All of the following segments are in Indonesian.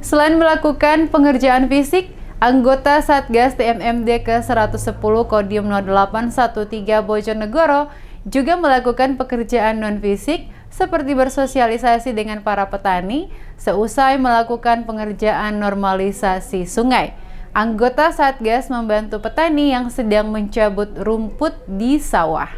Selain melakukan pengerjaan fisik, anggota Satgas TMMD ke-110 Kodim 0813 Bojonegoro juga melakukan pekerjaan non-fisik seperti bersosialisasi dengan para petani seusai melakukan pengerjaan normalisasi sungai. Anggota Satgas membantu petani yang sedang mencabut rumput di sawah.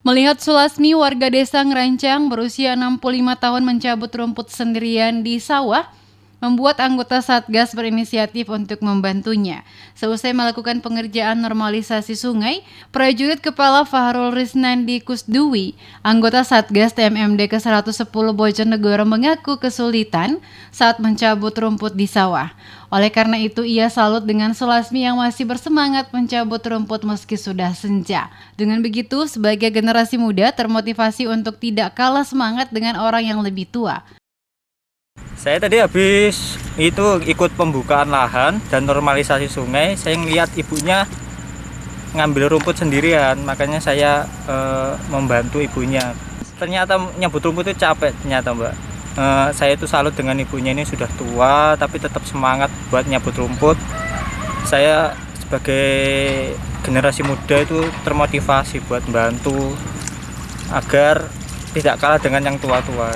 Melihat Sulasmi, warga desa Ngerancang berusia 65 tahun mencabut rumput sendirian di sawah, membuat anggota Satgas berinisiatif untuk membantunya. Seusai melakukan pengerjaan normalisasi sungai, prajurit Kepala Fahrul Risnandi Kusdui, anggota Satgas TMMD ke-110 Bojonegoro mengaku kesulitan saat mencabut rumput di sawah. Oleh karena itu, ia salut dengan Sulasmi yang masih bersemangat mencabut rumput meski sudah senja. Dengan begitu, sebagai generasi muda termotivasi untuk tidak kalah semangat dengan orang yang lebih tua. Saya tadi habis itu ikut pembukaan lahan dan normalisasi sungai. Saya ngeliat ibunya ngambil rumput sendirian, makanya saya membantu ibunya. Ternyata nyabut rumput itu capek ternyata, Mbak. Saya itu salut dengan ibunya, ini sudah tua tapi tetap semangat buat nyabut rumput. Saya sebagai generasi muda itu termotivasi buat membantu agar tidak kalah dengan yang tua-tua.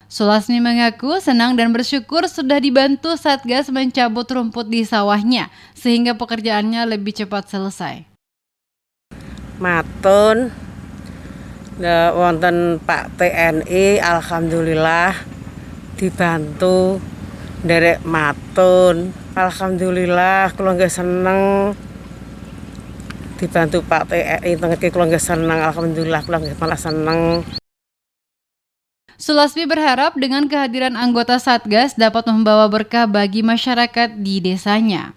Sulasmi mengaku senang dan bersyukur sudah dibantu Satgas mencabut rumput di sawahnya sehingga pekerjaannya lebih cepat selesai. Matun wonten Pak TNI, alhamdulillah dibantu nderek matun. Alhamdulillah kula nggih seneng dibantu Pak TNI, tengiki kula nggih seneng, alhamdulillah kula nggih malah seneng. Sulasmi berharap dengan kehadiran anggota Satgas dapat membawa berkah bagi masyarakat di desanya.